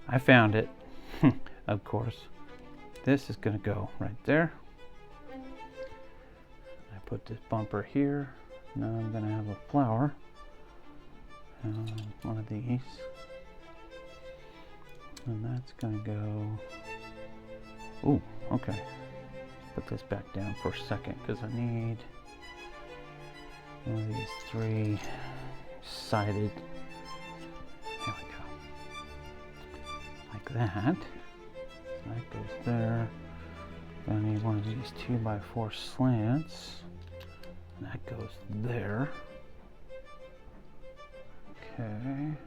I found it. Of course. This is going to go right there. I put this bumper here. Now I'm going to have a flower. One of these. And that's going to go... Ooh, okay. Put this back down for a second because I need one of these three-sided. There we go. Like that. So that goes there. I need one of these 2x4 slants. And that goes there. Okay.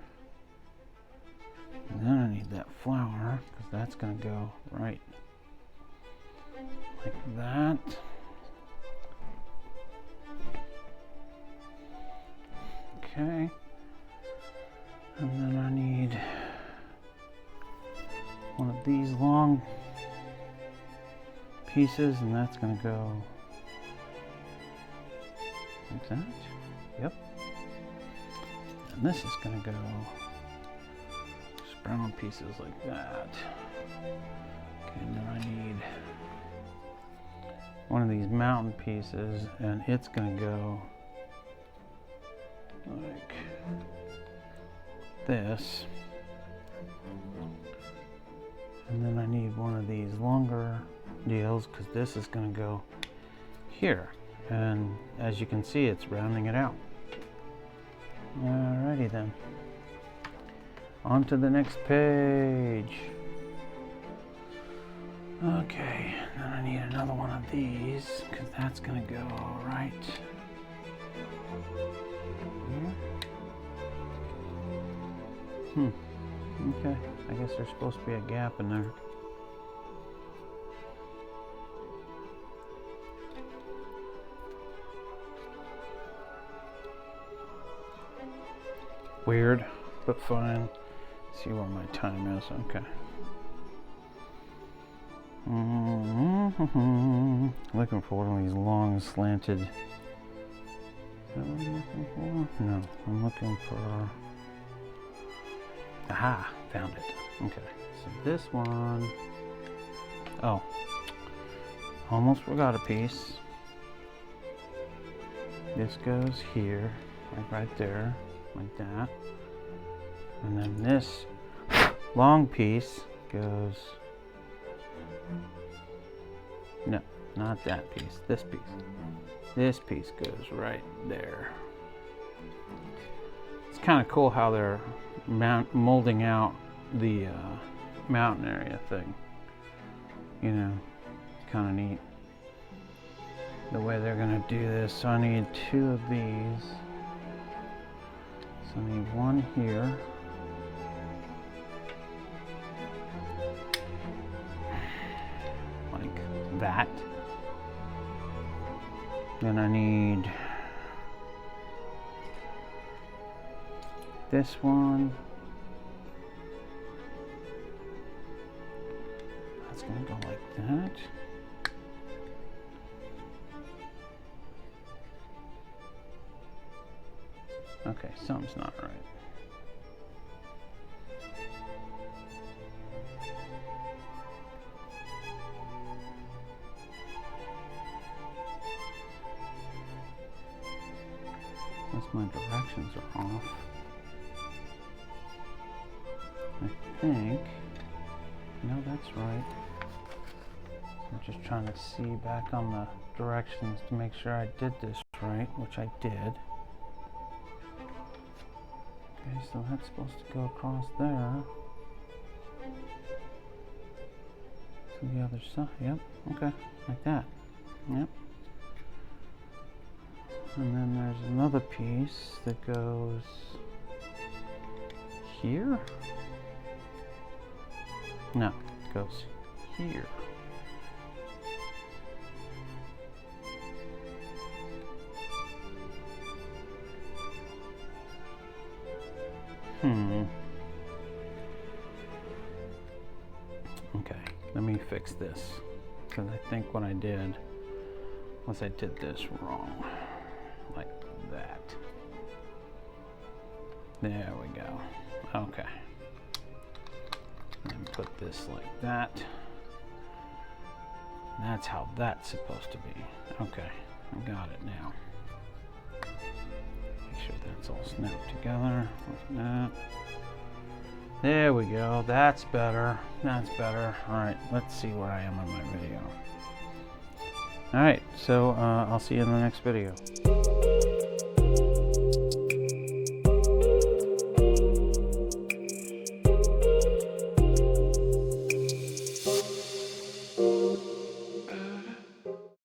And then I need that flower because that's going to go right like that. Okay. And then I need one of these long pieces, and that's going to go like that. Yep. And this is going to go just brown pieces like that. Okay, and then I need one of these mountain pieces, and it's going to go like this. And then I need one of these longer deals because this is going to go here. And as you can see, it's rounding it out. Alrighty then. On to the next page. Okay, then I need another one of these because that's going to go right here. Okay, I guess there's supposed to be a gap in there. Weird, but fine. Let's see where my time is. Okay. Looking for one of these long slanted. Is that what I'm looking for? No, I'm looking for. Aha, found it. Okay, so this one. Oh, almost forgot a piece. This goes here, like right there, like that. And then this long piece goes. No, not that piece. This piece. This piece goes right there. It's kind of cool how they're molding out the mountain area thing. You know, it's kind of neat the way they're going to do this. So I need two of these. So I need one here. Like that. Then I need this one. That's going to go like that. Okay, something's not right. Unless my directions are off. I think, no, that's right. I'm just trying to see back on the directions to make sure I did this right, which I did. Okay, so that's supposed to go across there to the other side. Yep, okay, like that. Yep. And then there's another piece that goes here. No, it goes here. Okay, let me fix this, because I think what I did was I did this wrong, like that. There we go. Okay. put this like that. That's how that's supposed to be. Okay, I got it now. Make sure that's all snapped together like that. There we go. That's better. That's better. All right, let's see where I am on my video. All right, so I'll see you in the next video.